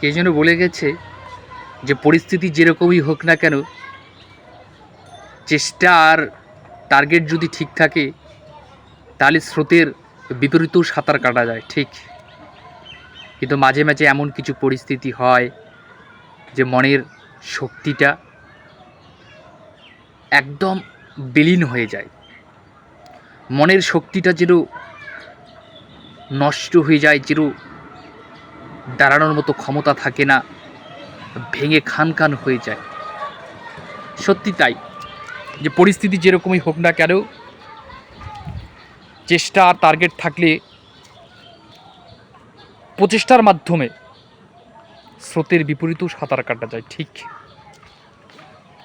কে যেন বলে গেছে যে পরিস্থিতি যেরকমই হোক না কেন, চেষ্টা আর টার্গেট যদি ঠিক থাকে তাহলে স্রোতের বিপরীতেও সাঁতার কাটা যায়, ঠিক। কিন্তু মাঝে মাঝে এমন কিছু পরিস্থিতি হয় যে মনের শক্তিটা একদম বিলীন হয়ে যায়। মনের শক্তিটা যেন নষ্ট হয়ে যায়, যেন দাঁড়ানোর মতো ক্ষমতা থাকে না, ভেঙে খান খান হয়ে যায়। সত্যি তাই, যে পরিস্থিতি যেরকমই হোক না কেন, চেষ্টা আর টার্গেট থাকলে প্রচেষ্টার মাধ্যমে স্রোতের বিপরীতেও সাঁতার কাটা যায়, ঠিক।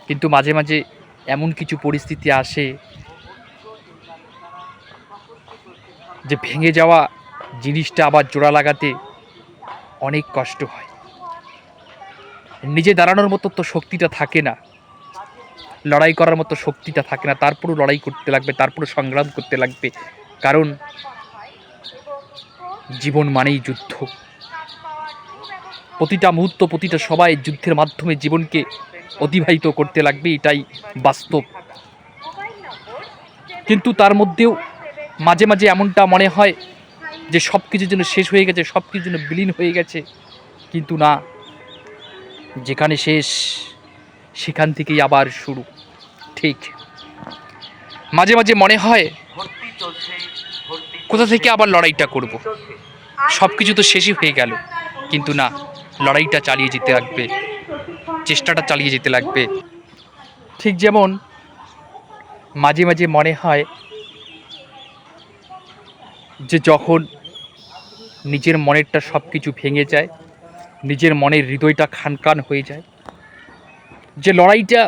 কিন্তু মাঝে মাঝে এমন কিছু পরিস্থিতি আসে যে ভেঙে যাওয়া জিনিসটা আবার জোড়া লাগাতে অনেক কষ্ট হয়। নিজে দাঁড়ানোর মতো তো শক্তিটা থাকে না, লড়াই করার মতো শক্তিটা থাকে না, তারপরও লড়াই করতে লাগবে, তারপরও সংগ্রাম করতে লাগবে। কারণ জীবন মানেই যুদ্ধ। প্রতিটা মুহূর্ত, প্রতিটা সবাই যুদ্ধের মাধ্যমে জীবনকে অতিবাহিত করতে লাগবে, এটাই বাস্তব। কিন্তু তার মধ্যেও মাঝে মাঝে এমনটা মনে হয় যে সব কিছু যেন শেষ হয়ে গেছে, সব কিছু যেন বিলীন হয়ে গেছে। কিন্তু না, যেখানে শেষ সেখান থেকেই আবার শুরু, ঠিক। মাঝে মাঝে মনে হয় কোথা থেকে আবার লড়াইটা করব, সব কিছু তো শেষই হয়ে গেল। কিন্তু না, লড়াইটা চালিয়ে যেতে লাগবে, চেষ্টাটা চালিয়ে যেতে লাগবে। ঠিক যেমন মাঝে মাঝে মনে হয় যে যখন নিজের মনেরটা সব কিছু ভেঙে যায়, নিজের মনের হৃদয়টা খান খান হয়ে যায়, যে লড়াইটা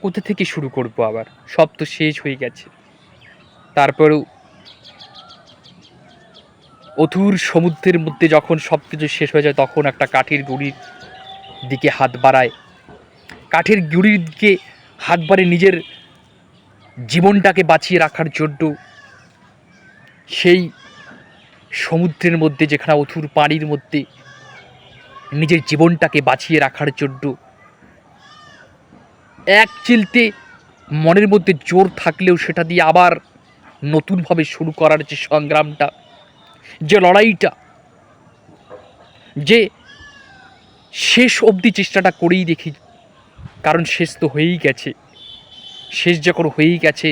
কোথা থেকে শুরু করব, আবার সব তো শেষ হয়ে গেছে। তারপরেও অথুর সমুদ্রের মধ্যে যখন সব কিছু শেষ হয়ে যায়, তখন একটা কাঠের গুঁড়ির দিকে হাত বাড়ায়, কাঠের গুঁড়ির দিকে হাত বাড়িয়ে নিজের জীবনটাকে বাঁচিয়ে রাখার জন্য সেই সমুদ্রের মধ্যে, যেখানে অথুর পানির মধ্যে নিজের জীবনটাকে বাঁচিয়ে রাখার জন্য এক চিলতে মনের মধ্যে জোর থাকলেও সেটা দিয়ে আবার নতুনভাবে শুরু করার যে সংগ্রামটা, যে লড়াইটা, যে শেষ অবধি চেষ্টাটা করেই দেখি। কারণ শেষ তো হয়েই গেছে, শেষ যখন হয়েই গেছে,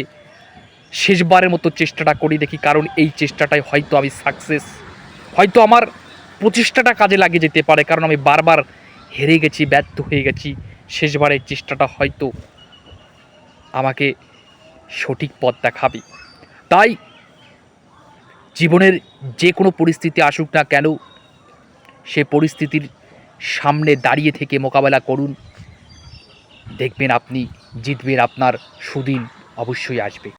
শেষবারের মতো চেষ্টাটা করেই দেখি। কারণ এই চেষ্টাটাই হয়তো আমি সাকসেস, হয়তো আমার প্রচেষ্টাটা কাজে লাগিয়ে যেতে পারে। কারণ আমি বারবার হেরে গেছি, ব্যর্থ হয়ে গেছি, শেষবারের চেষ্টাটা হয়তো আমাকে সঠিক পথ দেখাবে। তাই জীবনের যে কোনো পরিস্থিতি আসুক না কেন, সে পরিস্থিতির সামনে দাঁড়িয়ে থেকে মোকাবেলা করুন, দেখবেন আপনি জিতবেন, আপনার সুদিন অবশ্যই আসবে।